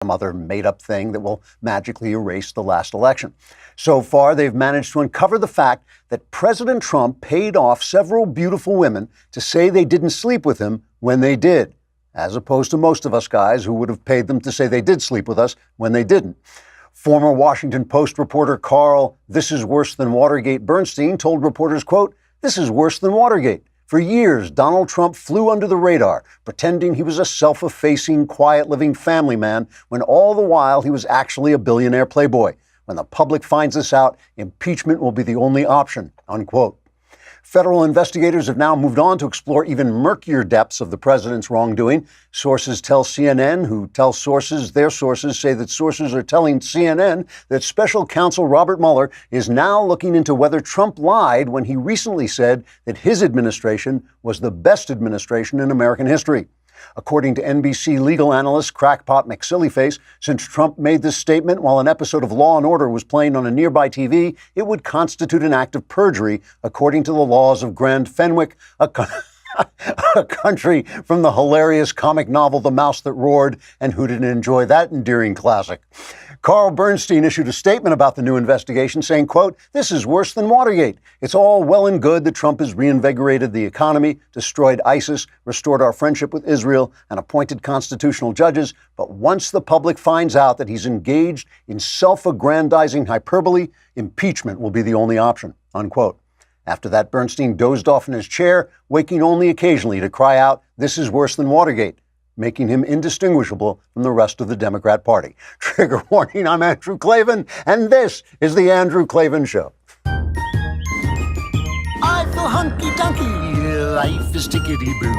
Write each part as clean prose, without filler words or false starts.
some other made-up thing that will magically erase the last election. So far, they've managed to uncover the fact that President Trump paid off several beautiful women to say they didn't sleep with him when they did, as opposed to most of us guys who would have paid them to say they did sleep with us when they didn't. Former Washington Post reporter Carl "This is worse than Watergate" Bernstein told reporters, quote, "This is worse than Watergate. For years, Donald Trump flew under the radar, pretending he was a self-effacing, quiet-living family man, when all the while he was actually a billionaire playboy. When the public finds this out, impeachment will be the only option," unquote. Federal investigators have now moved on to explore even murkier depths of the president's wrongdoing. Sources tell CNN, who tell sources, their sources say that sources are telling CNN that special counsel Robert Mueller is now looking into whether Trump lied when he recently said that his administration was the best administration in American history. According to NBC legal analyst Crackpot McSillyface, since Trump made this statement while an episode of Law & Order was playing on a nearby TV, it would constitute an act of perjury, according to the laws of Grand Fenwick, a country from the hilarious comic novel The Mouse That Roared, and who didn't enjoy that endearing classic. Carl Bernstein issued a statement about the new investigation saying, quote, "This is worse than Watergate. It's all well and good that Trump has reinvigorated the economy, destroyed ISIS, restored our friendship with Israel, and appointed constitutional judges. But once the public finds out that he's engaged in self-aggrandizing hyperbole, impeachment will be the only option," unquote. After that, Bernstein dozed off in his chair, waking only occasionally to cry out, "This is worse than Watergate," making him indistinguishable from the rest of the Democrat Party. Trigger warning, I'm Andrew Klavan, and this is The Andrew Klavan Show. I feel hunky-dunky, life is tickety-boo.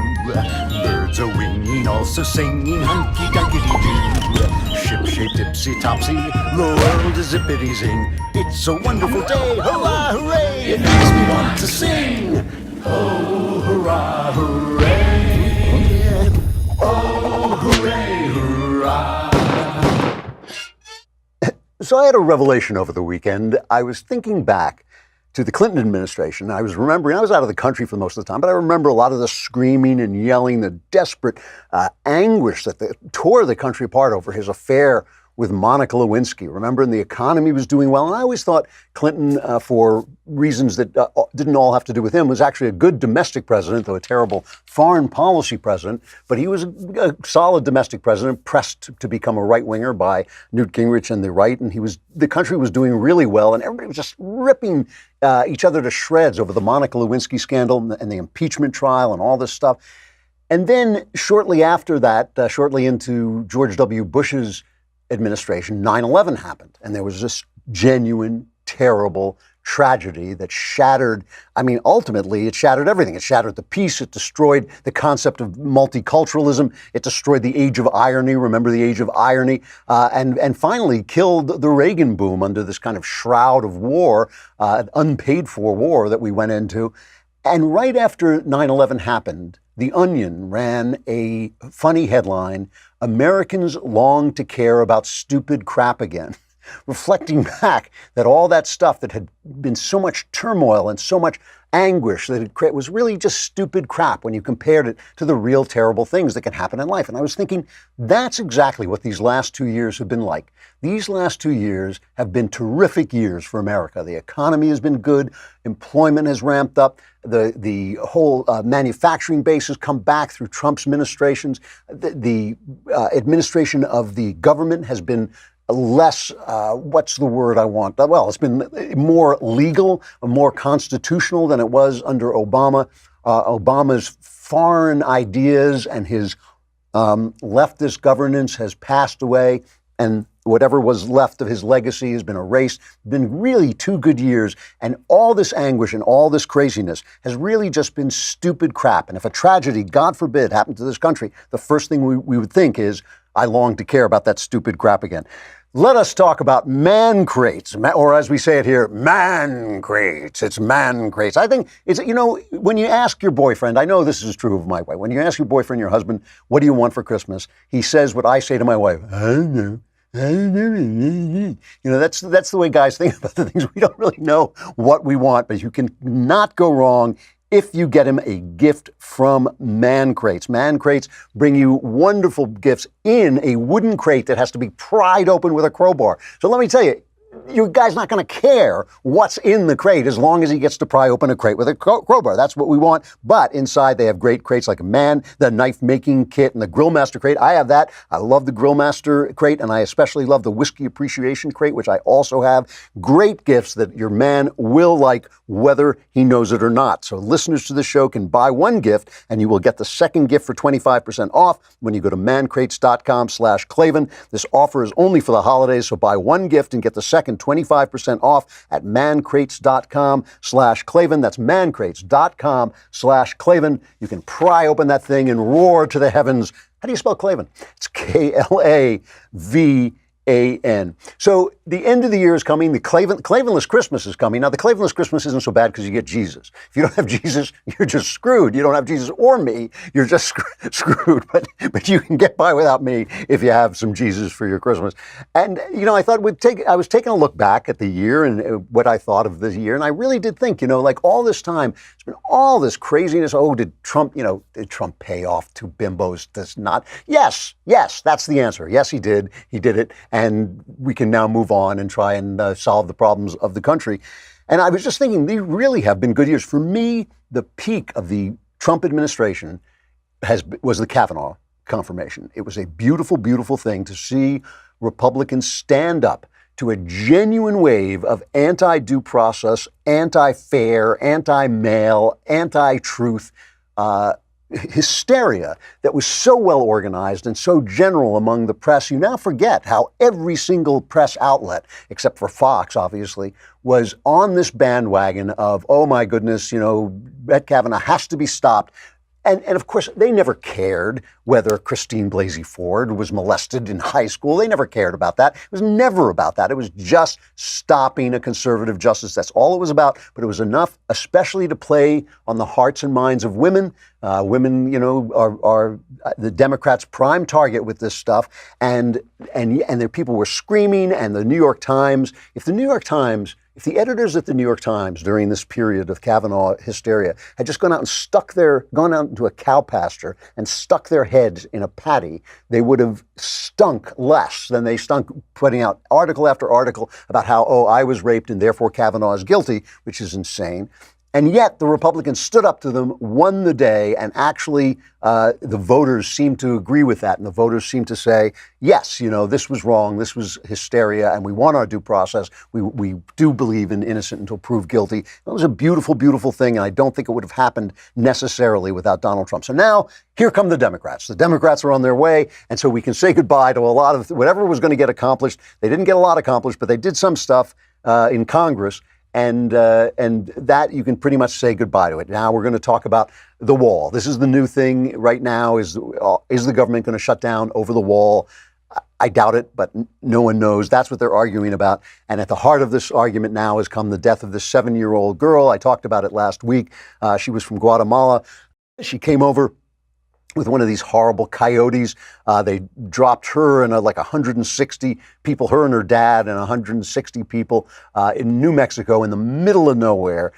Birds are winging, also singing hunky-dunky-doo. Ship-shape, tipsy-topsy, the world is zippity-zing. It's a wonderful day, hurrah, hooray, it makes me want to sing. Oh, hurrah, hooray, oh, hooray, hurrah. So I had a revelation over the weekend. I was thinking back to the Clinton administration. I was remembering, I was out of the country for most of the time, but I remember a lot of the screaming and yelling, the desperate anguish that tore the country apart over his affair with Monica Lewinsky. Remember, and the economy was doing well. And I always thought Clinton, for reasons that didn't all have to do with him, was actually a good domestic president, though a terrible foreign policy president. But he was a solid domestic president, pressed to become a right-winger by Newt Gingrich and the right. And the country was doing really well, and everybody was just ripping each other to shreds over the Monica Lewinsky scandal and the impeachment trial and all this stuff. And then shortly after that, shortly into George W. Bush's administration, 9/11 happened. And there was this genuine, terrible tragedy that shattered, ultimately it shattered everything. It shattered the peace. It destroyed the concept of multiculturalism. It destroyed the age of irony. Remember the age of irony? And finally killed the Reagan boom under this kind of shroud of war, unpaid for war that we went into. And right after 9/11 happened, The Onion ran a funny headline, "Americans long to care about stupid crap again," reflecting back that all that stuff that had been so much turmoil and so much anguish that it was really just stupid crap when you compared it to the real terrible things that can happen in life. And I was thinking, that's exactly what these last 2 years have been like. These last 2 years have been terrific years for America. The economy has been good. Employment has ramped up. The whole manufacturing base has come back through Trump's administrations. The administration of the government has been less, what's the word I want? Well, it's been more legal, more constitutional than it was under Obama. Obama's foreign ideas and his leftist governance has passed away, and whatever was left of his legacy has been erased. Been really 2 good years, and all this anguish and all this craziness has really just been stupid crap. And if a tragedy, God forbid, happened to this country, the first thing we would think is, I long to care about that stupid crap again. Let us talk about man crates, or as we say it here, man crates. It's man crates. I think it's, when you ask your boyfriend, I know this is true of my wife, when you ask your boyfriend, your husband, what do you want for Christmas? He says what I say to my wife, I don't know. That's the way guys think about the things. We don't really know what we want, but you can not go wrong if you get him a gift from Man Crates. Man Crates bring you wonderful gifts in a wooden crate that has to be pried open with a crowbar. So let me tell you, your guy's not going to care what's in the crate as long as he gets to pry open a crate with a crowbar. That's what we want. But inside they have great crates like the knife making kit and the Grillmaster crate. I have that. I love the Grillmaster crate, and I especially love the Whiskey Appreciation crate, which I also have. Great gifts that your man will like, whether he knows it or not. So listeners to the show can buy one gift and you will get the second gift for 25% off when you go to mancrates.com/Klavan. This offer is only for the holidays, so buy one gift and get the second 25% off at mancrates.com/Klavan. That's mancrates.com/Klavan. You can pry open that thing and roar to the heavens. How do you spell Klavan? It's Klavan. So the end of the year is coming. The Klavanless Christmas is coming. Now, the Klavanless Christmas isn't so bad because you get Jesus. If you don't have Jesus, you're just screwed. You don't have Jesus or me, you're just screwed. But you can get by without me if you have some Jesus for your Christmas. And, I thought I was taking a look back at the year and what I thought of the year. And I really did think, like all this time, it's been all this craziness. Oh, did Trump pay off to bimbos? Does not? Yes, that's the answer. Yes, he did. He did it. And we can now move on and try and solve the problems of the country. And I was just thinking, these really have been good years. For me, the peak of the Trump administration was the Kavanaugh confirmation. It was a beautiful, beautiful thing to see Republicans stand up to a genuine wave of anti-due process, anti-fair, anti-male, anti-truth hysteria that was so well organized and so general among the press. You now forget how every single press outlet, except for Fox, obviously, was on this bandwagon of, oh my goodness, Brett Kavanaugh has to be stopped. And of course, they never cared whether Christine Blasey Ford was molested in high school. They never cared about that. It was never about that. It was just stopping a conservative justice. That's all it was about. But it was enough, especially to play on the hearts and minds of women. Women, are the Democrats' prime target with this stuff. And their people were screaming. And the New York Times, if the editors at the New York Times during this period of Kavanaugh hysteria had just gone out into a cow pasture and stuck their heads in a paddy, they would have stunk less than they stunk putting out article after article about how, I was raped and therefore Kavanaugh is guilty, which is insane. And yet the Republicans stood up to them, won the day, and actually the voters seemed to agree with that. And the voters seemed to say, yes, this was wrong, this was hysteria, and we want our due process. We do believe in innocent until proved guilty. It was a beautiful, beautiful thing, and I don't think it would have happened necessarily without Donald Trump. So now, here come the Democrats. The Democrats are on their way, and so we can say goodbye to a lot of whatever was going to get accomplished. They didn't get a lot accomplished, but they did some stuff in Congress. And that you can pretty much say goodbye to it. Now we're going to talk about the wall. This is the new thing right now. Is the government going to shut down over the wall? I doubt it, but no one knows. That's what they're arguing about. And at the heart of this argument now has come the death of this 7-year-old girl. I talked about it last week. She was from Guatemala. She came over with one of these horrible coyotes. They dropped her and like 160 people, her and her dad and 160 people in New Mexico in the middle of nowhere,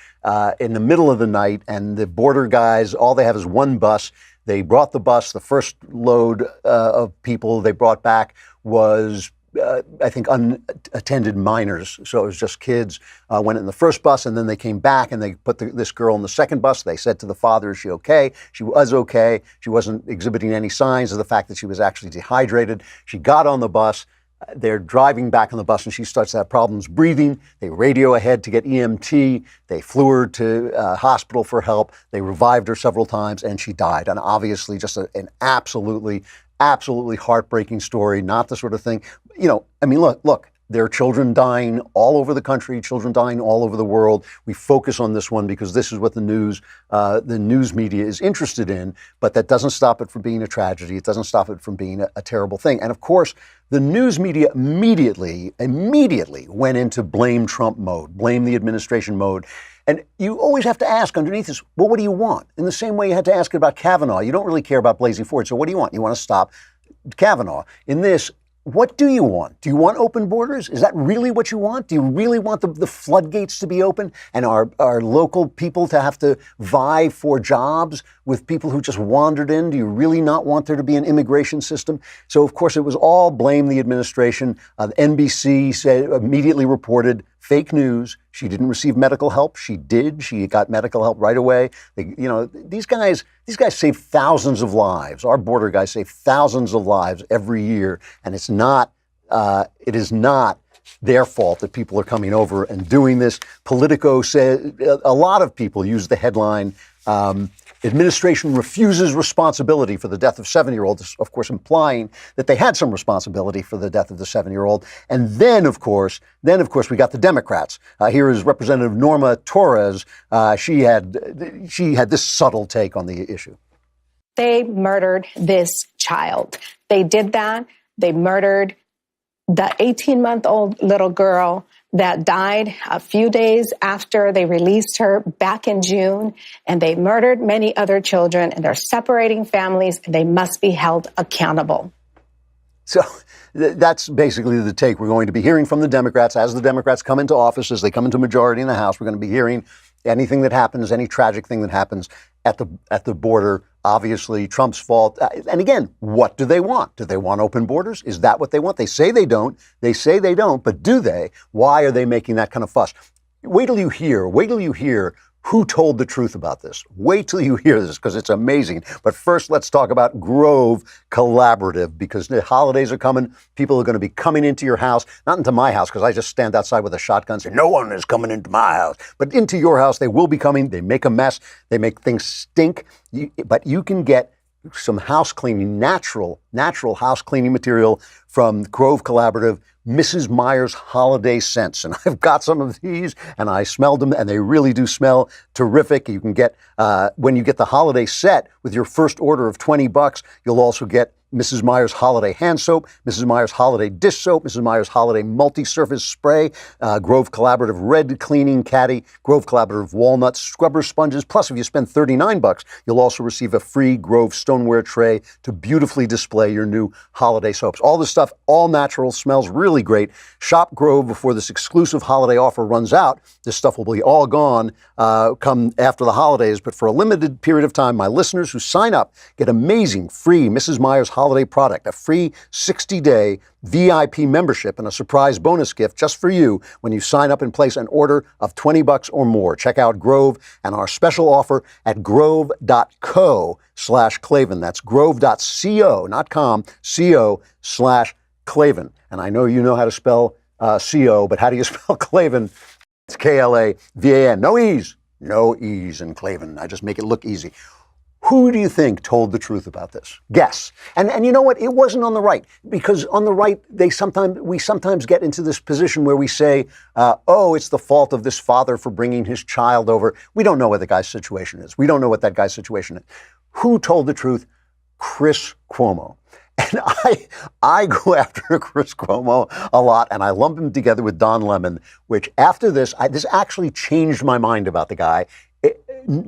in the middle of the night. And the border guys, all they have is one bus. They brought the bus. The first load of people they brought back was I think unattended minors. So it was just kids went in the first bus, and then they came back and they put this girl in the second bus. They said to the father, is she okay? She was okay. She wasn't exhibiting any signs of the fact that she was actually dehydrated. She got on the bus. They're driving back on the bus and she starts to have problems breathing. They radio ahead to get EMT. They flew her to hospital for help. They revived her several times and she died. And obviously just an absolutely heartbreaking story, not the sort of thing, look, there are children dying all over the country, children dying all over the world. We focus on this one because this is what the news media is interested in, but that doesn't stop it from being a tragedy. It doesn't stop it from being a terrible thing. And of course, the news media immediately went into blame Trump mode, blame the administration mode. And you always have to ask underneath this, well, what do you want? In the same way you had to ask about Kavanaugh. You don't really care about Blasey Ford, so what do you want? You want to stop Kavanaugh. In this, what do you want? Do you want open borders? Is that really what you want? Do you really want the floodgates to be open and our local people to have to vie for jobs with people who just wandered in? Do you really not want there to be an immigration system? So, of course, it was all blame the administration. NBC immediately reported fake news. She didn't receive medical help. She did. She got medical help right away. These guys save thousands of lives. Our border guys save thousands of lives every year, and it is not their fault that people are coming over and doing this. Politico said a lot of people use the headline, administration refuses responsibility for the death of 7-year-old, of course, implying that they had some responsibility for the death of the 7-year-old. And then, of course, we got the Democrats. Here is Representative Norma Torres. She had this subtle take on the issue. They murdered this child. They did that. They murdered the 18-month-old little girl that died a few days after they released her back in June, and they murdered many other children, and they're separating families, and they must be held accountable. So that's basically the take we're going to be hearing from the Democrats. As the Democrats come into office, as they come into majority in the House, we're going to be hearing anything that happens, any tragic thing that happens at the border. Obviously, Trump's fault. And again, what do they want? Do they want open borders? Is that what they want? They say they don't. But do they? Why are they making that kind of fuss? Wait till you hear who told the truth about this. Wait till you hear this, because it's amazing. But first, let's talk about Grove Collaborative, because the holidays are coming. People are going to be coming into your house, not into my house, because I just stand outside with a shotgun and say, no one is coming into my house. But into your house, they will be coming. They make a mess. They make things stink. But you can get some house cleaning, natural house cleaning material from Grove Collaborative, Mrs. Meyer's Holiday Scents. And I've got some of these, and I smelled them, and they really do smell terrific. You can get, when you get the holiday set with your first order of $20, you'll also get Mrs. Meyer's Holiday Hand Soap, Mrs. Meyer's Holiday Dish Soap, Mrs. Meyer's Holiday Multi-Surface Spray, Grove Collaborative Red Cleaning Caddy, Grove Collaborative Walnut Scrubber Sponges. Plus, if you spend $39, you'll also receive a free Grove stoneware tray to beautifully display your new holiday soaps. All this stuff, all natural, smells really great. Shop Grove before this exclusive holiday offer runs out. This stuff will be all gone come after the holidays, but for a limited period of time, my listeners who sign up get amazing free Mrs. Meyer's holiday product, a free 60-day VIP membership, and a surprise bonus gift just for you when you sign up and place an order of $20 or more. Check out Grove and our special offer at grove.co/Klavan. That's grove.co, not com, co/Klavan. And I know you know how to spell CO, but how do you spell Klavan? It's Klavan. No E's in Klavan. I just make it look easy. Who do you think told the truth about this? Guess. And you know what? It wasn't on the right, because on the right, we sometimes get into this position where we say, it's the fault of this father for bringing his child over. We don't know what the guy's situation is. We don't know what that guy's situation is. Who told the truth? Chris Cuomo. And I go after Chris Cuomo a lot, and I lump him together with Don Lemon, which after this actually changed my mind about the guy.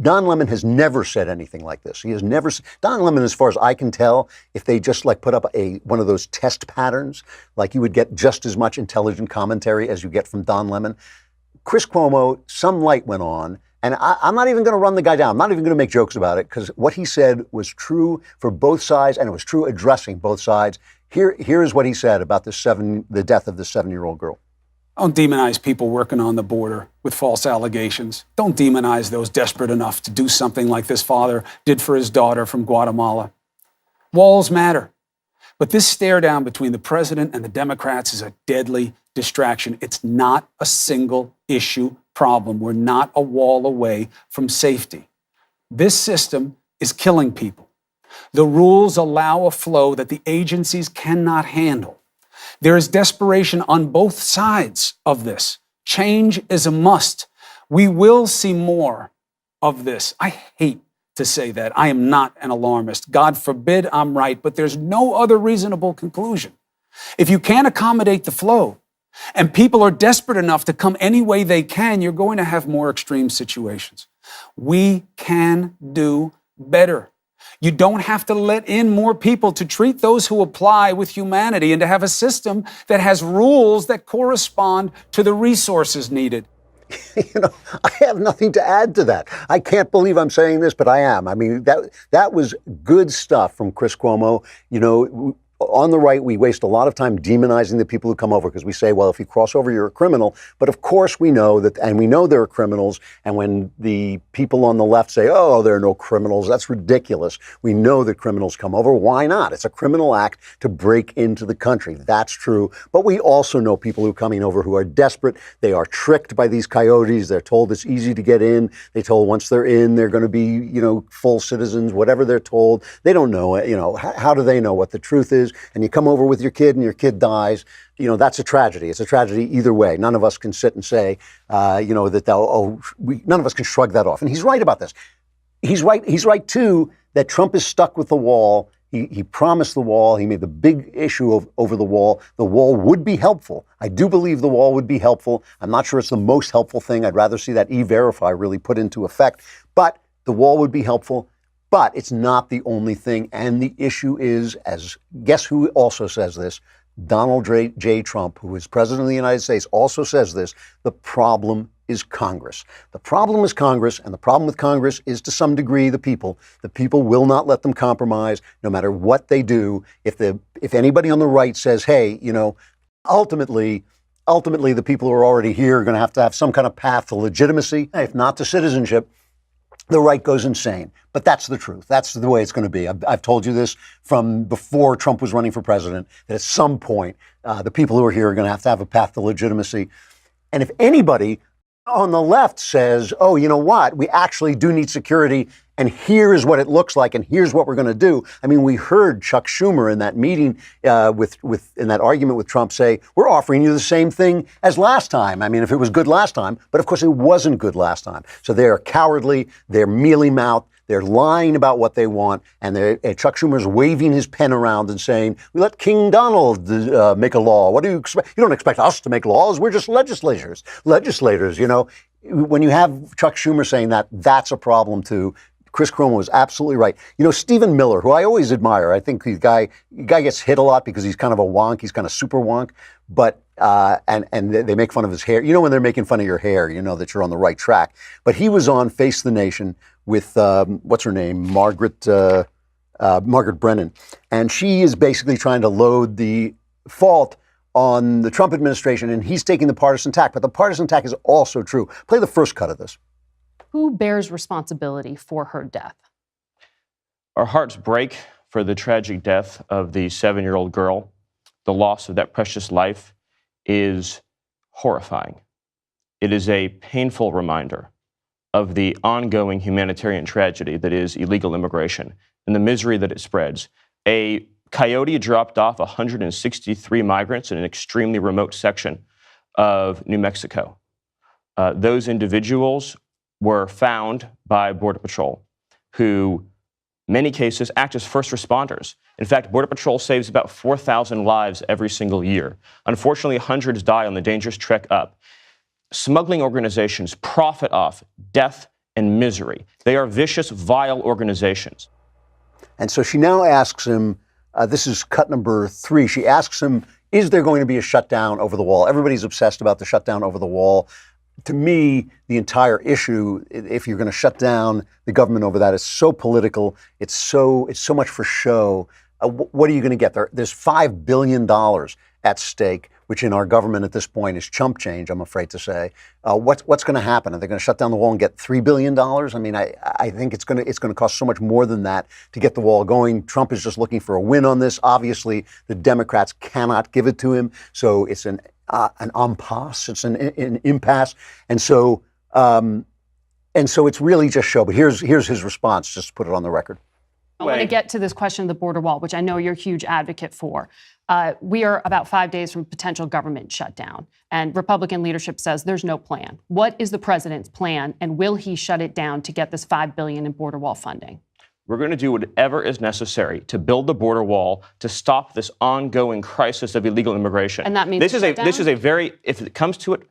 Don Lemon has never said anything like this. He has never. Don Lemon, as far as I can tell, if they just put up one of those test patterns, you would get just as much intelligent commentary as you get from Don Lemon. Chris Cuomo, some light went on, and I'm not even going to run the guy down. I'm not even going to make jokes about it, because what he said was true for both sides, and it was true addressing both sides. Here is what he said about the death of the 7-year-old girl. Don't demonize people working on the border with false allegations. Don't demonize those desperate enough to do something like this father did for his daughter from Guatemala. Walls matter. But this stare down between the president and the Democrats is a deadly distraction. It's not a single issue problem. We're not a wall away from safety. This system is killing people. The rules allow a flow that the agencies cannot handle. There is desperation on both sides of this. Change is a must. We will see more of this. I hate to say that. I am not an alarmist. God forbid I'm right, but there's no other reasonable conclusion. If you can't accommodate the flow and people are desperate enough to come any way they can, you're going to have more extreme situations. We can do better. You don't have to let in more people, to treat those who apply with humanity, and to have a system that has rules that correspond to the resources needed. You know, I have nothing to add to that. I can't believe I'm saying this, but I am. I mean, that was good stuff from Chris Cuomo. You know, on the right, we waste a lot of time demonizing the people who come over because we say, well, if you cross over, you're a criminal. But of course we know that, and we know there are criminals. And when the people on the left say, oh, there are no criminals, that's ridiculous. We know that criminals come over. Why not? It's a criminal act to break into the country. That's true. But we also know people who are coming over who are desperate. They are tricked by these coyotes. They're told it's easy to get in. They're told once they're in, they're going to be, you know, full citizens, whatever they're told. They don't know it. You know, how do they know what the truth is? And you come over with your kid and your kid dies, you know, that's a tragedy. It's a tragedy either way. None of us can sit and say, you know, that, none of us can shrug that off. And he's right about this. He's right, too, that Trump is stuck with the wall. He promised the wall. He made the big issue over the wall. The wall would be helpful. I do believe the wall would be helpful. I'm not sure it's the most helpful thing. I'd rather see that E-Verify really put into effect. But the wall would be helpful. But it's not the only thing. And the issue is, guess who also says this? Donald J. Trump, who is president of the United States, also says this. The problem is Congress. The problem is Congress, and the problem with Congress is, to some degree, the people. The people will not let them compromise, no matter what they do. If anybody on the right says, hey, you know, ultimately, the people who are already here are going to have some kind of path to legitimacy, if not to citizenship, the right goes insane. But that's the truth. That's the way it's going to be. I've told you this from before Trump was running for president, that at some point, the people who are here are going to have a path to legitimacy. And if anybody on the left says, oh, you know what, we actually do need security, and here is what it looks like, and here's what we're going to do. I mean, we heard Chuck Schumer in that meeting in that argument with Trump say, we're offering you the same thing as last time. I mean, if it was good last time, but of course it wasn't good last time. So they're cowardly, they're mealy-mouthed, they're lying about what they want, and Chuck Schumer's waving his pen around and saying, we let King Donald make a law. What do you expect? You don't expect us to make laws. We're just legislators, you know. When you have Chuck Schumer saying that, that's a problem too. Chris Cuomo was absolutely right. You know, Stephen Miller, who I always admire, I think the guy gets hit a lot because he's kind of a wonk. He's kind of super wonk. But and they make fun of his hair. You know, when they're making fun of your hair, you know that you're on the right track. But he was on Face the Nation with what's her name, Margaret Brennan, and she is basically trying to load the fault on the Trump administration, and he's taking the partisan tack. But the partisan tack is also true. Play the first cut of this. Who bears responsibility for her death? Our hearts break for the tragic death of the 7-year-old girl. The loss of that precious life is horrifying. It is a painful reminder of the ongoing humanitarian tragedy that is illegal immigration and the misery that it spreads. A coyote dropped off 163 migrants in an extremely remote section of New Mexico. Those individuals were found by Border Patrol, who, many cases, act as first responders. In fact, Border Patrol saves about 4,000 lives every single year. Unfortunately, hundreds die on the dangerous trek up. Smuggling organizations profit off death and misery. They are vicious, vile organizations. And so she now asks him, this is cut number 3, she asks him, is there going to be a shutdown over the wall? Everybody's obsessed about the shutdown over the wall. To me, the entire issue, if you're going to shut down the government over that, is so political. It's so much for show. What are you going to get there? There's $5 billion at stake, which in our government at this point is chump change, I'm afraid to say. What's going to happen? Are they going to shut down the wall and get $3 billion? I mean, I think it's going to cost so much more than that to get the wall going. Trump is just looking for a win on this. Obviously, the Democrats cannot give it to him, so it's an impasse. It's an impasse, and so it's really just show. But here's his response. Just to put it on the record. I want to get to this question of the border wall, which I know you're a huge advocate for. We are about 5 days from potential government shutdown, and Republican leadership says there's no plan. What is the president's plan, and will he shut it down to get this $5 billion in border wall funding? We're going to do whatever is necessary to build the border wall to stop this ongoing crisis of illegal immigration. And that means this is a very, if it comes to it,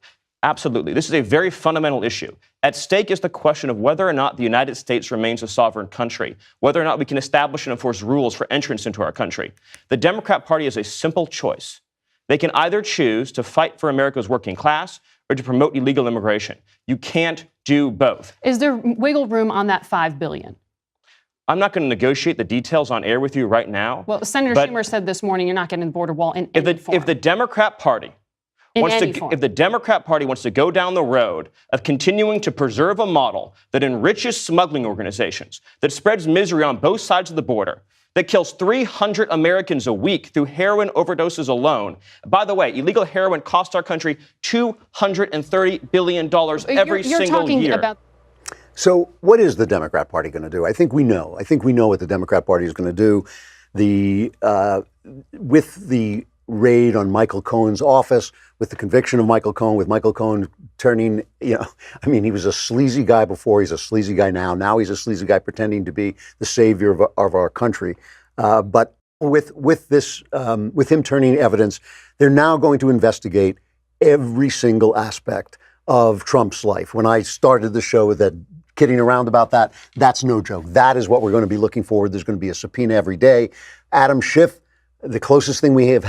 Absolutely. This is a very fundamental issue. At stake is the question of whether or not the United States remains a sovereign country, whether or not we can establish and enforce rules for entrance into our country. The Democrat Party has a simple choice. They can either choose to fight for America's working class or to promote illegal immigration. You can't do both. Is there wiggle room on that $5 billion? I'm not going to negotiate the details on air with you right now. Well, Senator Schumer said this morning you're not getting the border wall in any form. If the Democrat Party if the Democrat Party wants to go down the road of continuing to preserve a model that enriches smuggling organizations, that spreads misery on both sides of the border, that kills 300 Americans a week through heroin overdoses alone. By the way, illegal heroin costs our country $230 billion every single year. So what is the Democrat Party going to do? I think we know. I think we know what the Democrat Party is going to do. With the raid on Michael Cohen's office, with the conviction of Michael Cohen, with Michael Cohen turning, he was a sleazy guy before, he's a sleazy guy now. Now he's a sleazy guy pretending to be the savior of our country. But with him turning evidence, they're now going to investigate every single aspect of Trump's life. When I started the show with that, kidding around about that, that's no joke. That is what we're going to be looking for. There's going to be a subpoena every day. Adam Schiff, the closest thing we have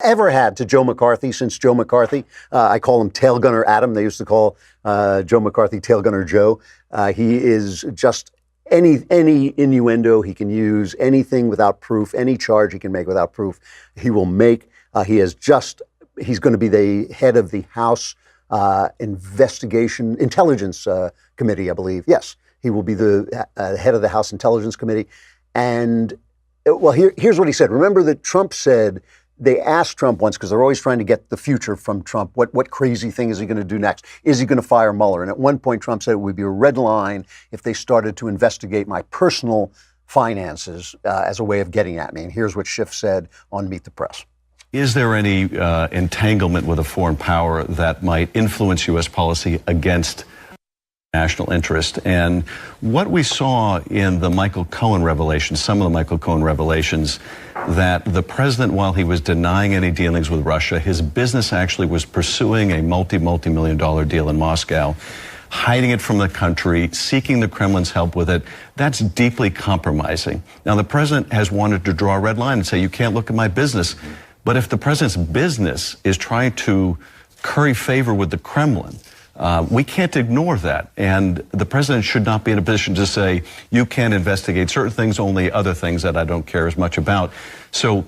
ever had to Joe McCarthy since Joe McCarthy. I call him Tail Gunner Adam. They used to call Joe McCarthy Tail Gunner Joe. He is just any innuendo he can use, anything without proof, any charge he can make without proof, he will make. He's going to be the head of the House Intelligence Committee, I believe. Yes, he will be the head of the House Intelligence Committee. And well, here's what he said. Remember that Trump said, they asked Trump once, because they're always trying to get the future from Trump, what crazy thing is he going to do next? Is he going to fire Mueller? And at one point, Trump said it would be a red line if they started to investigate my personal finances as a way of getting at me. And here's what Schiff said on Meet the Press. Is there any entanglement with a foreign power that might influence U.S. policy against national interest? And what we saw in the Michael Cohen revelations, some of the Michael Cohen revelations, that the president, while he was denying any dealings with Russia, his business actually was pursuing a multi-million dollar deal in Moscow, hiding it from the country, seeking the Kremlin's help with it. That's deeply compromising. Now, the president has wanted to draw a red line and say, you can't look at my business. But if the president's business is trying to curry favor with the Kremlin, we can't ignore that. And the president should not be in a position to say, you can't investigate certain things, only other things that I don't care as much about. So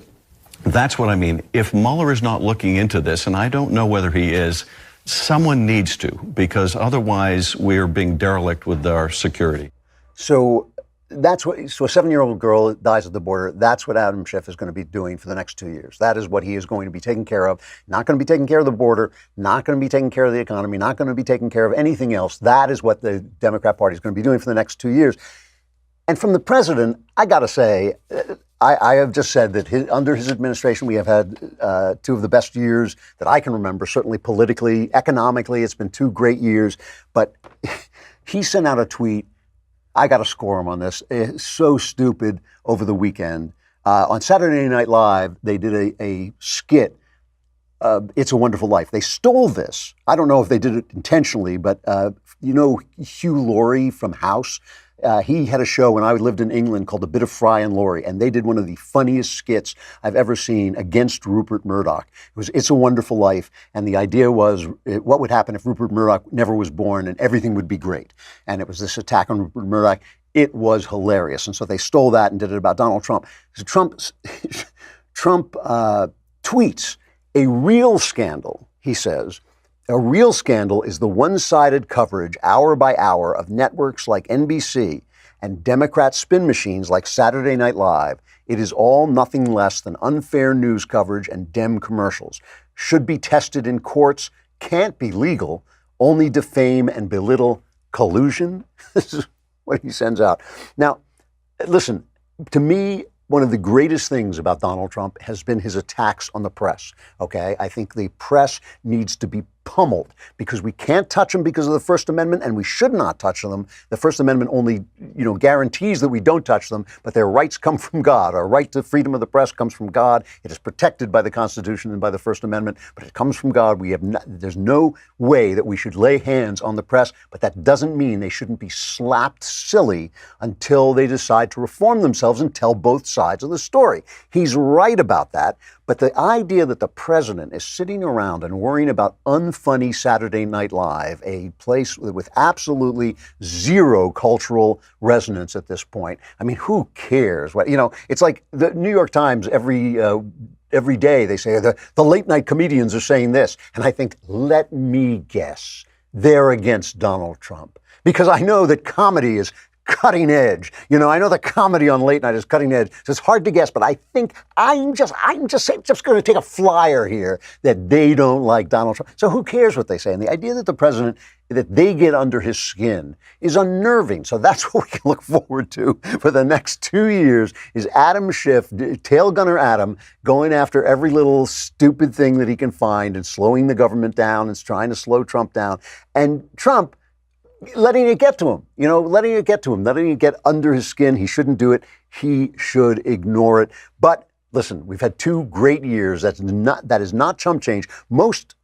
that's what I mean. If Mueller is not looking into this, and I don't know whether he is, someone needs to, because otherwise we're being derelict with our security. So a 7-year-old girl dies at the border. That's what Adam Schiff is going to be doing for the next 2 years. That is what he is going to be taking care of. Not going to be taking care of the border, not going to be taking care of the economy, not going to be taking care of anything else. That is what the Democrat Party is going to be doing for the next 2 years. And from the president, I got to say, I have just said that under his administration, we have had two of the best years that I can remember, certainly politically, economically. It's been 2 great years. But he sent out a tweet. I got to score him on this. It's so stupid over the weekend. On Saturday Night Live, they did a skit, It's a Wonderful Life. They stole this. I don't know if they did it intentionally, but Hugh Laurie from House, he had a show when I lived in England called A Bit of Fry and Laurie, and they did one of the funniest skits I've ever seen against Rupert Murdoch. It was It's a Wonderful Life, and the idea was what would happen if Rupert Murdoch never was born and everything would be great. And it was this attack on Rupert Murdoch. It was hilarious, and so they stole that and did it about Donald Trump. So Trump tweets, a real scandal, he says, a real scandal is the one-sided coverage hour by hour of networks like NBC and Democrat spin machines like Saturday Night Live. It is all nothing less than unfair news coverage and Dem commercials. Should be tested in courts, can't be legal, only defame and belittle collusion. This is what he sends out. Now, listen, to me, one of the greatest things about Donald Trump has been his attacks on the press, okay? I think the press needs to be pummeled because we can't touch them because of the First Amendment, and we should not touch them. The First Amendment only, guarantees that we don't touch them, but their rights come from God. Our right to freedom of the press comes from God. It is protected by the Constitution and by the First Amendment, but it comes from God. There's no way that we should lay hands on the press, but that doesn't mean they shouldn't be slapped silly until they decide to reform themselves and tell both sides of the story. He's right about that. But the idea that the president is sitting around and worrying about unfunny Saturday Night Live, a place with absolutely zero cultural resonance at this point. I mean, who cares? It's like the New York Times every day they say the late night comedians are saying this. And I think, let me guess, they're against Donald Trump. Because I know that comedy is cutting edge. I know the comedy on late night is cutting edge. So it's hard to guess, but I think I'm just going to take a flyer here that they don't like Donald Trump. So who cares what they say? And the idea that the president, that they get under his skin is unnerving. So that's what we can look forward to for the next 2 years is Adam Schiff, tail gunner Adam, going after every little stupid thing that he can find and slowing the government down and trying to slow Trump down. And Trump letting it get to him, letting it get under his skin. He shouldn't do it. He should ignore it. But listen, we've had 2 great years. That is not chump change. Most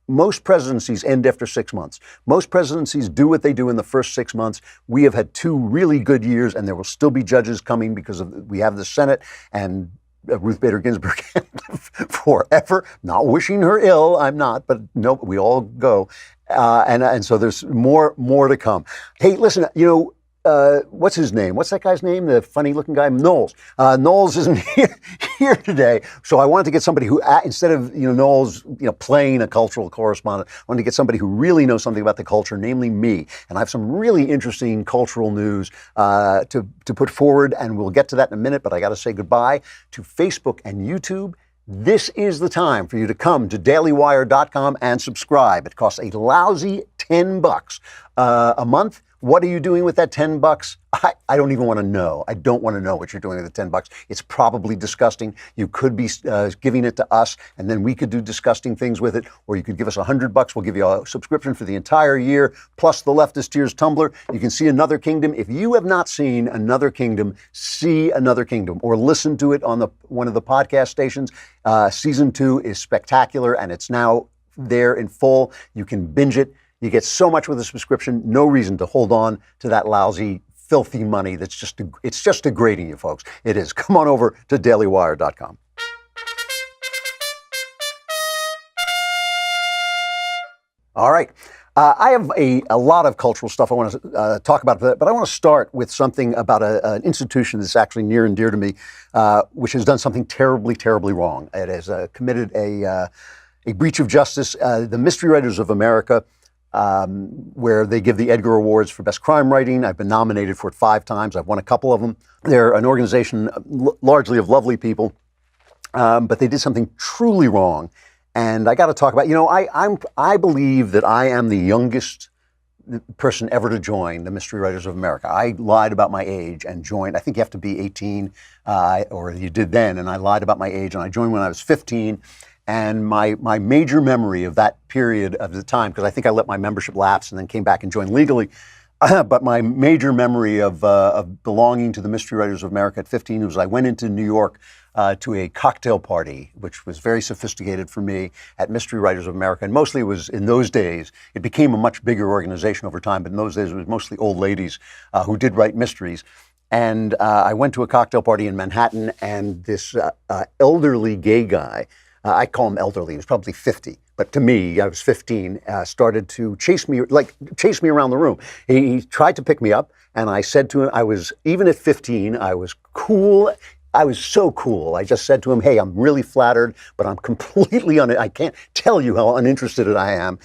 presidencies end after 6 months. Most presidencies do what they do in the first 6 months. We have had 2 really good years, and there will still be judges coming because we have the Senate and Ruth Bader Ginsburg forever. Not wishing her ill. I'm not, but no, we all go. And so there's more to come. Hey, listen, what's his name? What's that guy's name? The funny looking guy? Knowles. Knowles isn't here today. So I wanted to get somebody who, instead of, Knowles, playing a cultural correspondent, I wanted to get somebody who really knows something about the culture, namely me. And I have some really interesting cultural news to put forward, and we'll get to that in a minute, but I got to say goodbye to Facebook and YouTube. This is the time for you to come to dailywire.com and subscribe. It costs a lousy $10 a month. What are you doing with that $10? I don't even want to know. I don't want to know what you're doing with the $10. It's probably disgusting. You could be giving it to us, and then we could do disgusting things with it. Or you could give us $100. We'll give you a subscription for the entire year, plus the Leftist Tears Tumblr. You can see Another Kingdom. If you have not seen Another Kingdom, see Another Kingdom, or listen to it on one of the podcast stations. Season 2 is spectacular, and it's now there in full. You can binge it. You get so much with a subscription. No reason to hold on to that lousy, filthy money it's just degrading you, folks. It is. Come on over to dailywire.com. All right. I have a lot of cultural stuff I want to talk about, but I want to start with something about an institution that's actually near and dear to me, which has done something terribly, terribly wrong. It has committed a breach of justice. The Mystery Writers of America, where they give the Edgar Awards for Best Crime Writing. I've been nominated for it 5 times. I've won a couple of them. They're an organization largely of lovely people, but they did something truly wrong. And I got to talk about, I believe that I am the youngest person ever to join the Mystery Writers of America. I lied about my age and joined. I think you have to be 18, or you did then, and I lied about my age, and I joined when I was 15. And my major memory of that period of the time, because I think I let my membership lapse and then came back and joined legally, but my major memory of belonging to the Mystery Writers of America at 15 was I went into New York to a cocktail party, which was very sophisticated for me, at Mystery Writers of America. And mostly it was, in those days, it became a much bigger organization over time, but in those days it was mostly old ladies who did write mysteries. And I went to a cocktail party in Manhattan, and this elderly gay guy, I call him elderly, he was probably 50, but to me, I was 15, started to chase me around the room. He tried to pick me up, and I said to him, even at 15, I was cool. I was so cool. I just said to him, hey, I'm really flattered, but I'm completely I can't tell you how uninterested I am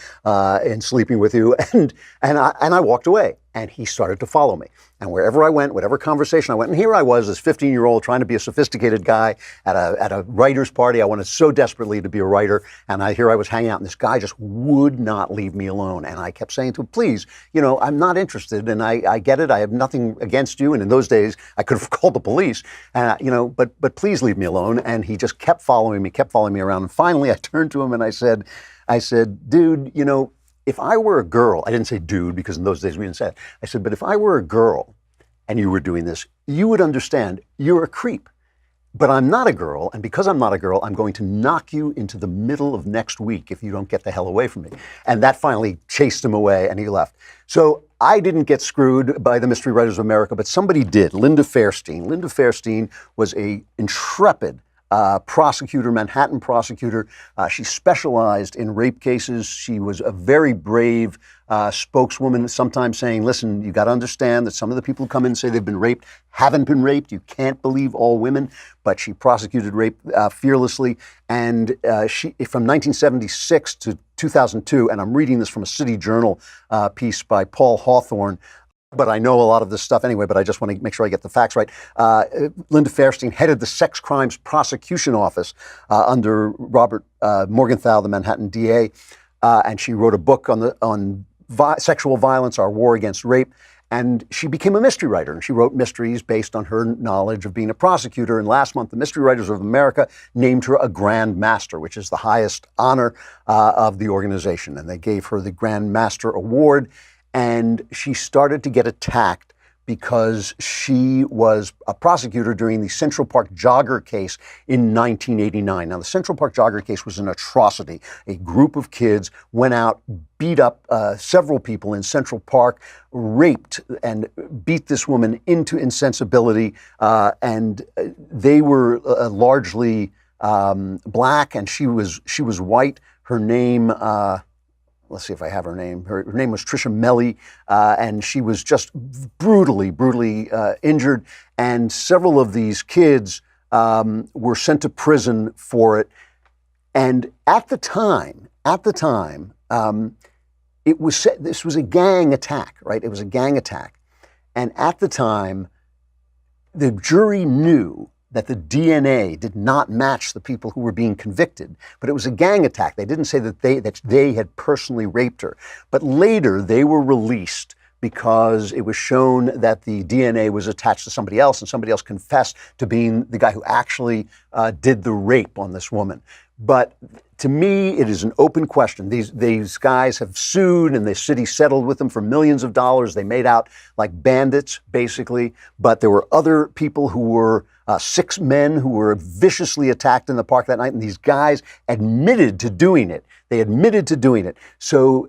in sleeping with you. And I walked away, and he started to follow me. And wherever I went, whatever conversation I went, and here I was, this 15-year-old trying to be a sophisticated guy at a writer's party. I wanted so desperately to be a writer, and here I was hanging out, and this guy just would not leave me alone. And I kept saying to him, please, I'm not interested, and I get it. I have nothing against you. And in those days, I could have called the police, but please leave me alone. And he just kept following me around. And finally, I turned to him and I said, dude, if I were a girl, I didn't say dude because in those days we didn't say it. I said, but if I were a girl and you were doing this, you would understand you're a creep. But I'm not a girl, and because I'm not a girl, I'm going to knock you into the middle of next week if you don't get the hell away from me. And that finally chased him away, and he left. So I didn't get screwed by the Mystery Writers of America, but somebody did. Linda Fairstein. Linda Fairstein was an intrepid prosecutor, Manhattan prosecutor. She specialized in rape cases. She was a very brave spokeswoman, sometimes saying, listen, you got to understand that some of the people who come in and say they've been raped haven't been raped. You can't believe all women. But she prosecuted rape fearlessly. And she, from 1976 to 2002, and I'm reading this from a City Journal piece by Paul Hawthorne, but I know a lot of this stuff anyway, but I just want to make sure I get the facts right. Linda Fairstein headed the Sex Crimes Prosecution Office under Robert Morgenthau, the Manhattan DA, and she wrote a book on sexual violence, Our War Against Rape, and she became a mystery writer, and she wrote mysteries based on her knowledge of being a prosecutor. And last month, the Mystery Writers of America named her a Grand Master, which is the highest honor of the organization, and they gave her the Grand Master Award. And she started to get attacked because she was a prosecutor during the Central Park Jogger case in 1989. Now, the Central Park Jogger case was an atrocity. A group of kids went out, beat up several people in Central Park, raped and beat this woman into insensibility, and they were largely black, and she was white. Her name. Let's see if I have her name. Her name was Tricia Melly, and she was just brutally injured. And several of these kids were sent to prison for it. And at the time, it was said this was a gang attack, right? It was a gang attack. And at the time, the jury knew that the DNA did not match the people who were being convicted, but it was a gang attack. They didn't say that they had personally raped her. But later they were released because it was shown that the DNA was attached to somebody else, and somebody else confessed to being the guy who actually did the rape on this woman. But to me, it is an open question. These guys have sued, and the city settled with them for millions of dollars. They made out like bandits, basically. But there were other people who were 6 men who were viciously attacked in the park that night, and these guys admitted to doing it. They admitted to doing it. So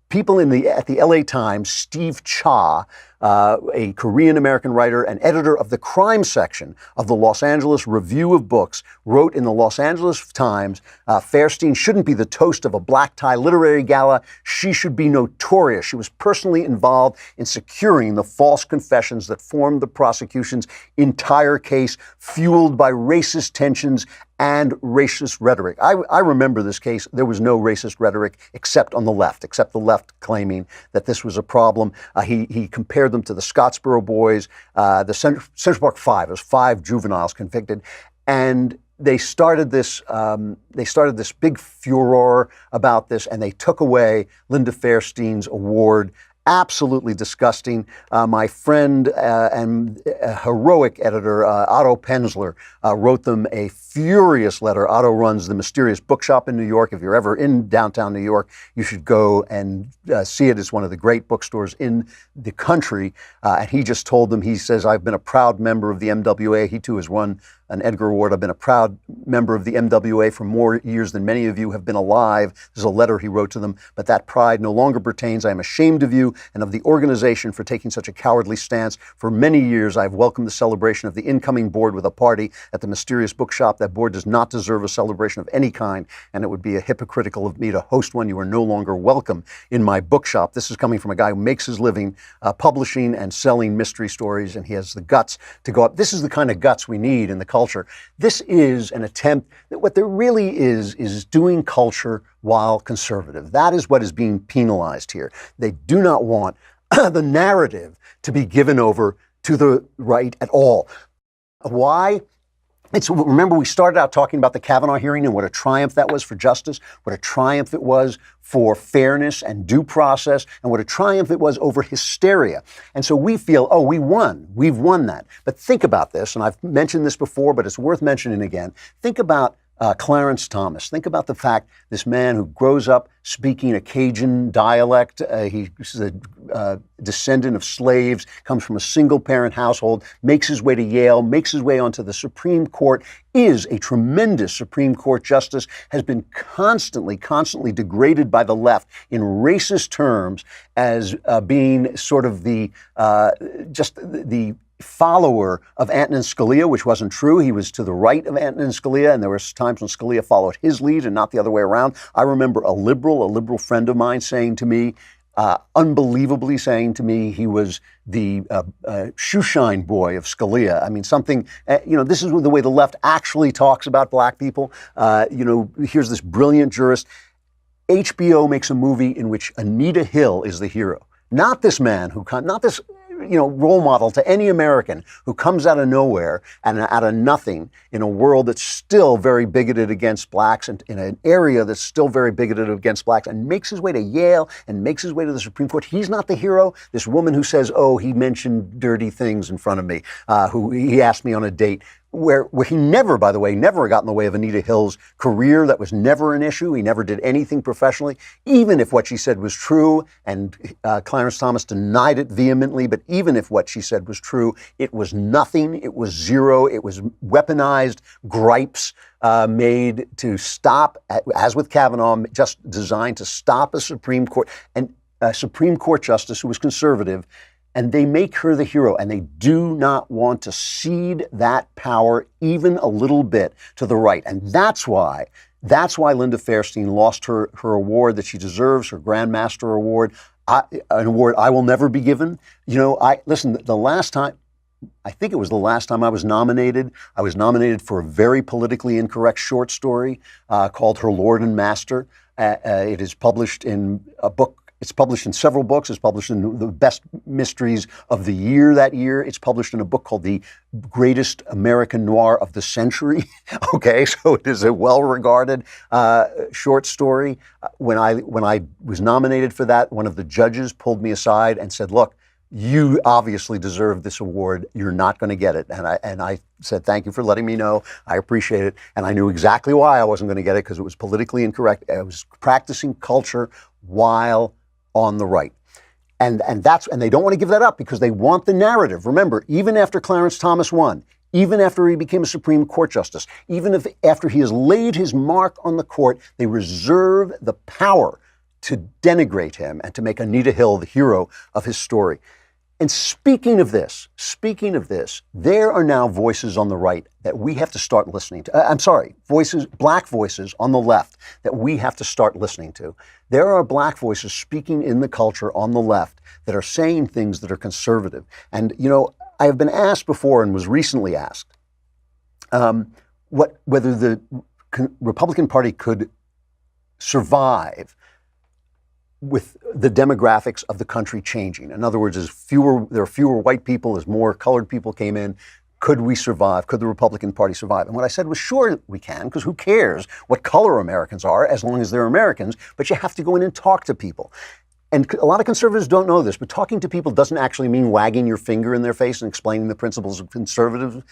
people at the LA Times, Steve Cha, a Korean-American writer and editor of the crime section of the Los Angeles Review of Books, wrote in the Los Angeles Times, Fairstein shouldn't be the toast of a black tie literary gala. She should be notorious. She was personally involved in securing the false confessions that formed the prosecution's entire case, fueled by racist tensions and racist rhetoric. I remember this case. There was no racist rhetoric except on the left, except the left claiming that this was a problem. He compared them to the Scottsboro Boys, the Central Park Five. It was 5 juveniles convicted, and they started this big furor about this, and they took away Linda Fairstein's award. Absolutely disgusting. My friend and heroic editor, Otto Penzler, wrote them a furious letter. Otto runs the Mysterious Bookshop in New York. If you're ever in downtown New York, you should go and see it. It's one of the great bookstores in the country. And he just told them, he says, I've been a proud member of the MWA. He too has won an Edgar Award. I've been a proud member of the MWA for more years than many of you have been alive. There's a letter he wrote to them, but that pride no longer pertains. I am ashamed of you and of the organization for taking such a cowardly stance. For many years, I've welcomed the celebration of the incoming board with a party at the Mysterious Bookshop. That board does not deserve a celebration of any kind, and it would be hypocritical of me to host one. You are no longer welcome in my bookshop. This is coming from a guy who makes his living publishing and selling mystery stories, and he has the guts to go up. This is the kind of guts we need in the culture. This is an attempt that what there really is doing culture while conservative. That is what is being penalized here. They do not want the narrative to be given over to the right at all. Why? Remember, we started out talking about the Kavanaugh hearing and what a triumph that was for justice, what a triumph it was for fairness and due process, and what a triumph it was over hysteria. And so we feel, oh, we won. We've won that. But think about this, and I've mentioned this before, but it's worth mentioning again. Think about Clarence Thomas. Think about the fact this man who grows up speaking a Cajun dialect, he's a descendant of slaves, comes from a single-parent household, makes his way to Yale, makes his way onto the Supreme Court, is a tremendous Supreme Court justice, has been constantly degraded by the left in racist terms as being sort of the follower of Antonin Scalia, which wasn't true. He was to the right of Antonin Scalia, and there were times when Scalia followed his lead and not the other way around. I remember a liberal friend of mine saying to me, unbelievably saying to me, he was the shoeshine boy of Scalia. I mean, something, this is the way the left actually talks about black people. Here's this brilliant jurist. HBO makes a movie in which Anita Hill is the hero. Not this man not this role model to any American who comes out of nowhere and out of nothing in a world that's still very bigoted against blacks and in an area that's still very bigoted against blacks and makes his way to Yale and makes his way to the Supreme Court. He's not the hero. This woman who says, oh, he mentioned dirty things in front of me, who he asked me on a date, where he never, by the way, never got in the way of Anita Hill's career. That was never an issue. He never did anything professionally, even if what she said was true. And Clarence Thomas denied it vehemently. But even if what she said was true, it was nothing. It was zero. It was weaponized gripes made to stop, as with Kavanaugh, just designed to stop a Supreme Court and a Supreme Court justice who was conservative. And they make her the hero, and they do not want to cede that power even a little bit to the right. And that's why Linda Fairstein lost her award that she deserves, her Grand Master Award, an award I will never be given. The last time, I think it was the last time I was nominated for a very politically incorrect short story called Her Lord and Master. It is published in a book. It's published in several books. It's published in the best mysteries of the year that year. It's published in a book called The Greatest American Noir of the Century. Okay, so it is a well-regarded short story. When I was nominated for that, one of the judges pulled me aside and said, look, you obviously deserve this award. You're not going to get it. And I said, thank you for letting me know. I appreciate it. And I knew exactly why I wasn't going to get it, because it was politically incorrect. I was practicing culture while on the right. And they don't want to give that up because they want the narrative. Remember, even after Clarence Thomas won, even after he became a Supreme Court justice, even after he has laid his mark on the court, they reserve the power to denigrate him and to make Anita Hill the hero of his story. And speaking of this, there are now voices on the right that we have to start listening to. Black voices on the left that we have to start listening to. There are black voices speaking in the culture on the left that are saying things that are conservative. And, I have been asked before and was recently asked whether the Republican Party could survive with the demographics of the country changing. In other words, there are fewer white people, as more colored people came in. Could we survive? Could the Republican Party survive? And what I said was, sure we can, because who cares what color Americans are as long as they're Americans, but you have to go in and talk to people. And a lot of conservatives don't know this, but talking to people doesn't actually mean wagging your finger in their face and explaining the principles of conservatism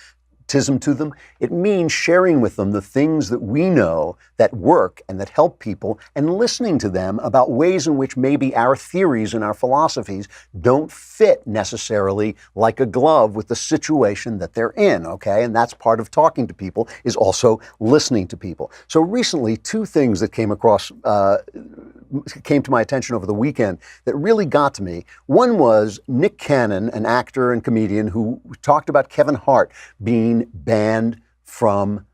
to them. It means sharing with them the things that we know that work and that help people, and listening to them about ways in which maybe our theories and our philosophies don't fit necessarily like a glove with the situation that they're in, okay? And that's part of talking to people, is also listening to people. So recently, two things that came to my attention over the weekend that really got to me. One was Nick Cannon, an actor and comedian who talked about Kevin Hart being banned from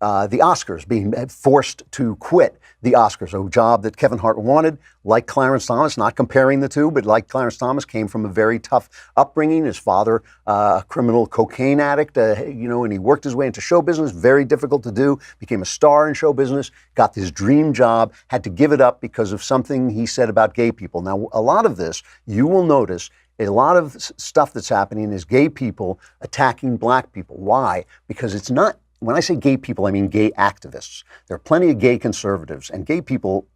the Oscars, being forced to quit the Oscars, a job that Kevin Hart wanted. Like Clarence Thomas, not comparing the two, but like Clarence Thomas, came from a very tough upbringing. His father, a criminal cocaine addict, and he worked his way into show business, very difficult to do, became a star in show business, got his dream job, had to give it up because of something he said about gay people. Now, a lot of this, you will notice, a lot of stuff that's happening is gay people attacking black people. Why? Because it's not, when I say gay people, I mean gay activists. There are plenty of gay conservatives, and gay people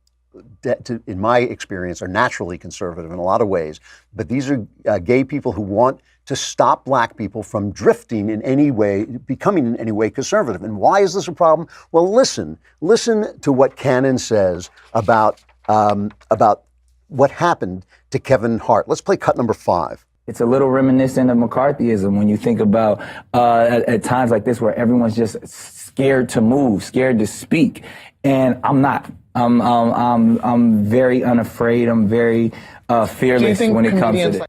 in my experience, are naturally conservative in a lot of ways. But these are gay people who want to stop black people from drifting in any way, becoming in any way conservative. And why is this a problem? Well, listen to what Cannon says about what happened to Kevin Hart. Let's play cut number 5. It's a little reminiscent of McCarthyism when you think about at times like this where everyone's just scared to move, scared to speak. And I'm not. I'm very unafraid. I'm very fearless when it comes to this.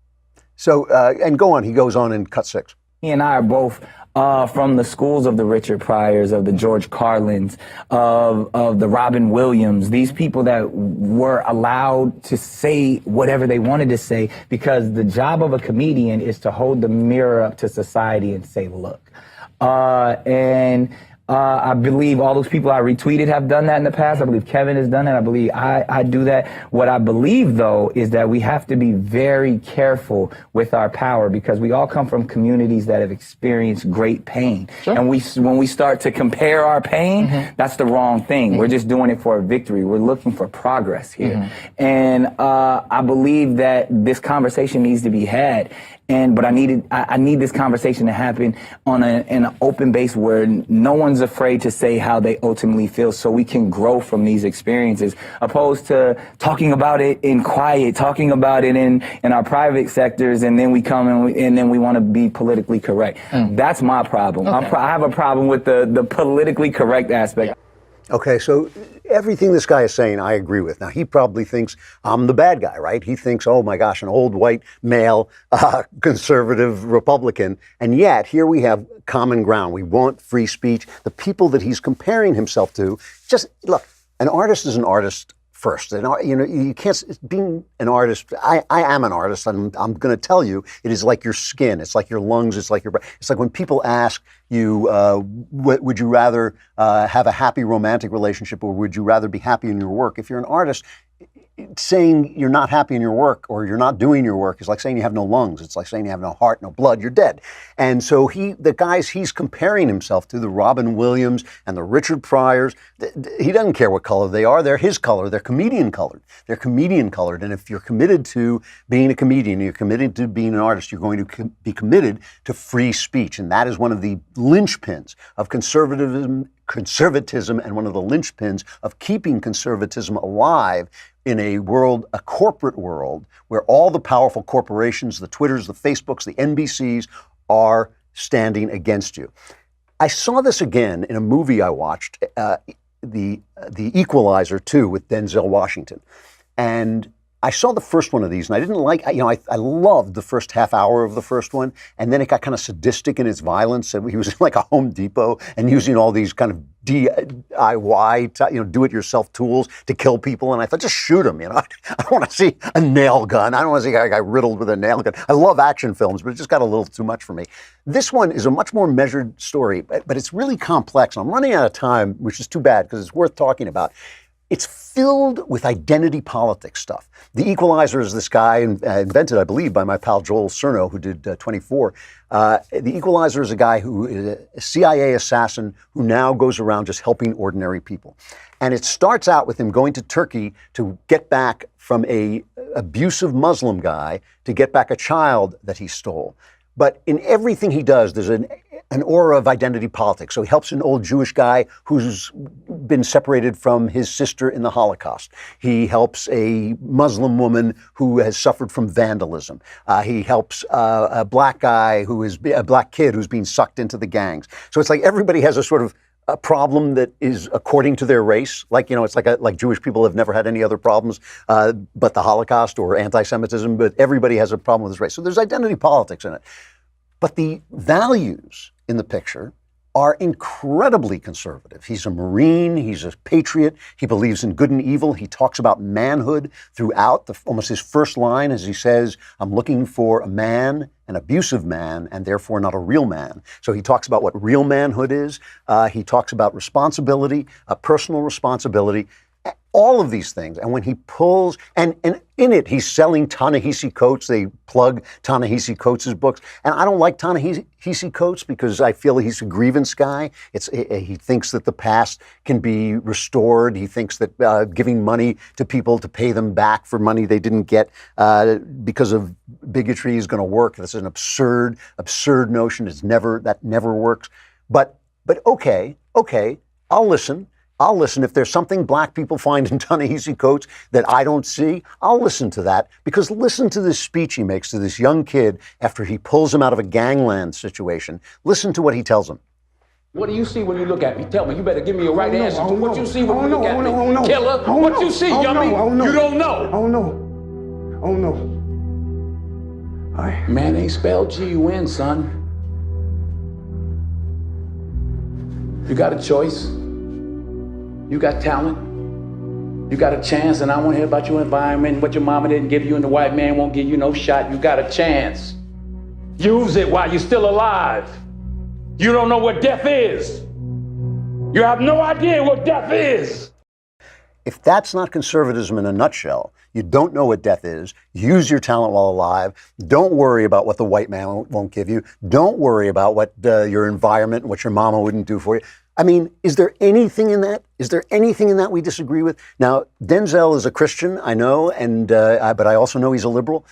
So, and go on. He goes on in cut 6. He and I are both from the schools of the Richard Pryors, of the George Carlins, of the Robin Williams, these people that were allowed to say whatever they wanted to say, because the job of a comedian is to hold the mirror up to society and say, look. I believe all those people I retweeted have done that in the past. I believe Kevin has done that. I believe I do that. What I believe, though, is that we have to be very careful with our power, because we all come from communities that have experienced great pain. Sure. And when we start to compare our pain, that's the wrong thing. We're just doing it for a victory. We're looking for progress here. And I believe that this conversation needs to be had. But I need this conversation to happen in an open base where no one's afraid to say how they ultimately feel, so we can grow from these experiences, opposed to talking about it in quiet, talking about it in our private sectors, and then we come and then we want to be politically correct. That's my problem. Okay. I have a problem with the politically correct aspect. Okay, so everything this guy is saying, I agree with. Now, he probably thinks I'm the bad guy, right? He thinks, oh my gosh, an old white male, conservative Republican. And yet, here we have common ground. We want free speech. The people that he's comparing himself to, just look, an artist is an artist first. And, you can't, being an artist, I am an artist, and I'm going to tell you, it is like your skin, it's like your lungs, it's like your breath. It's like when people ask you, would you rather have a happy romantic relationship, or would you rather be happy in your work? If you're an artist, saying you're not happy in your work or you're not doing your work is like saying you have no lungs. It's like saying you have no heart, no blood, you're dead. And so the guys he's comparing himself to, the Robin Williams and the Richard Pryors, he doesn't care what color they are. They're his color. They're comedian colored. They're comedian colored. And if you're committed to being a comedian, you're committed to being an artist, you're going to be committed to free speech. And that is one of the linchpins of conservatism and one of the linchpins of keeping conservatism alive in a corporate world, where all the powerful corporations, the Twitters, the Facebooks, the NBCs are standing against you. I saw this again in a movie I watched, the Equalizer 2 with Denzel Washington. And I saw the first one of these, and I didn't like, I loved the first half hour of the first one, and then it got kind of sadistic in its violence, and he was in like a Home Depot and using all these kind of DIY, do-it-yourself tools to kill people, and I thought, just shoot him, I don't want to see a nail gun. I don't want to see a guy riddled with a nail gun. I love action films, but it just got a little too much for me. This one is a much more measured story, but it's really complex. I'm running out of time, which is too bad, because it's worth talking about. It's filled with identity politics stuff. The Equalizer is this guy invented, I believe, by my pal Joel Cerno, who did 24. The Equalizer is a guy who is a CIA assassin who now goes around just helping ordinary people. And it starts out with him going to Turkey to get back from a abusive Muslim guy, to get back a child that he stole. But in everything he does, there's an aura of identity politics. So he helps an old Jewish guy who's been separated from his sister in the Holocaust. He helps a Muslim woman who has suffered from vandalism. He helps a black guy a black kid who's being sucked into the gangs. So it's like everybody has a sort of a problem that is according to their race. Like, it's like Jewish people have never had any other problems but the Holocaust or anti-Semitism, but everybody has a problem with his race. So there's identity politics in it. But the values in the picture are incredibly conservative. He's a Marine, he's a patriot, he believes in good and evil, he talks about manhood throughout, almost his first line as he says, I'm looking for a man, an abusive man, and therefore not a real man. So he talks about what real manhood is, he talks about responsibility, personal responsibility. All of these things. And when he pulls, and in it, he's selling Ta-Nehisi Coates. They plug Ta-Nehisi Coates' books. And I don't like Ta-Nehisi Coates because I feel he's a grievance guy. He thinks that the past can be restored. He thinks that giving money to people to pay them back for money they didn't get because of bigotry is going to work. That's an absurd notion. That never works. But okay, I'll listen. If there's something black people find in Ta-Nehisi Coates that I don't see, I'll listen to that. Because listen to this speech he makes to this young kid after he pulls him out of a gangland situation. Listen to what he tells him. What do you see when you look at me? Tell me. You better give me a right answer to what you see when you look at me. Killer, what you see, yummy? You don't know. Oh no. Man ain't spelled G-U-N, son. You got a choice. You got talent. You got a chance, and I want to hear about your environment, what your mama didn't give you, and the white man won't give you no shot. You got a chance. Use it while you're still alive. You don't know what death is. You have no idea what death is. If that's not conservatism in a nutshell, you don't know what death is. Use your talent while alive. Don't worry about what the white man won't give you. Don't worry about what your environment and what your mama wouldn't do for you. I mean, is there anything in that? Is there anything in that we disagree with? Now, Denzel is a Christian, I know, but I also know he's a liberal.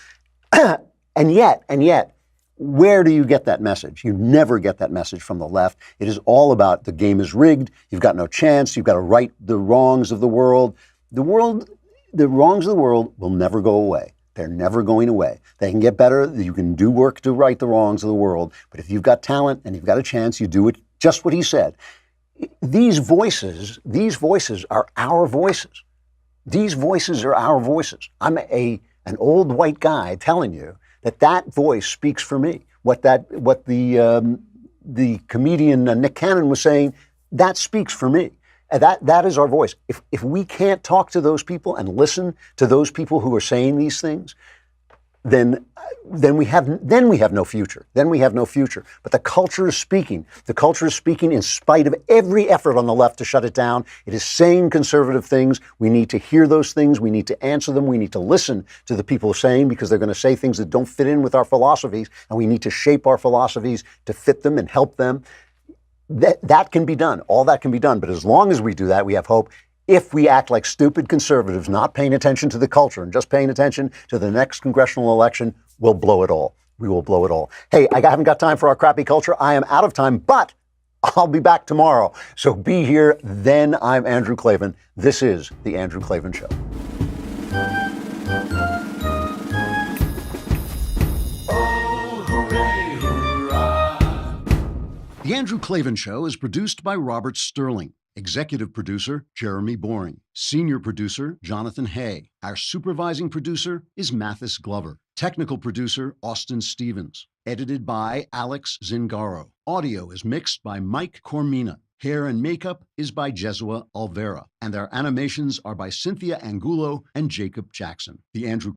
and yet, where do you get that message? You never get that message from the left. It is all about the game is rigged. You've got no chance. You've got to right the wrongs of the world. The wrongs of the world will never go away. They're never going away. They can get better. You can do work to right the wrongs of the world. But if you've got talent and you've got a chance, you do it just what he said. These voices are our voices. These voices are our voices. I'm an old white guy telling you that voice speaks for me. What the comedian Nick Cannon was saying, that speaks for me. That is our voice. If we can't talk to those people and listen to those people who are saying these things, then we have no future. Then we have no future. But the culture is speaking. The culture is speaking in spite of every effort on the left to shut it down. It is saying conservative things. We need to hear those things. We need to answer them. We need to listen to the people saying, because they're going to say things that don't fit in with our philosophies, and we need to shape our philosophies to fit them and help them. That can be done. All that can be done. But as long as we do that, we have hope. If we act like stupid conservatives, not paying attention to the culture and just paying attention to the next congressional election, we'll blow it all. We will blow it all. Hey, I haven't got time for our crappy culture. I am out of time, but I'll be back tomorrow. So be here then. I'm Andrew Klavan. This is The Andrew Klavan Show. The Andrew Klavan Show is produced by Robert Sterling. Executive producer, Jeremy Boring. Senior producer, Jonathan Hay. Our supervising producer is Mathis Glover. Technical producer, Austin Stevens. Edited by Alex Zingaro. Audio is mixed by Mike Cormina. Hair and makeup is by Jesua Alvera. And our animations are by Cynthia Angulo and Jacob Jackson. The Andrew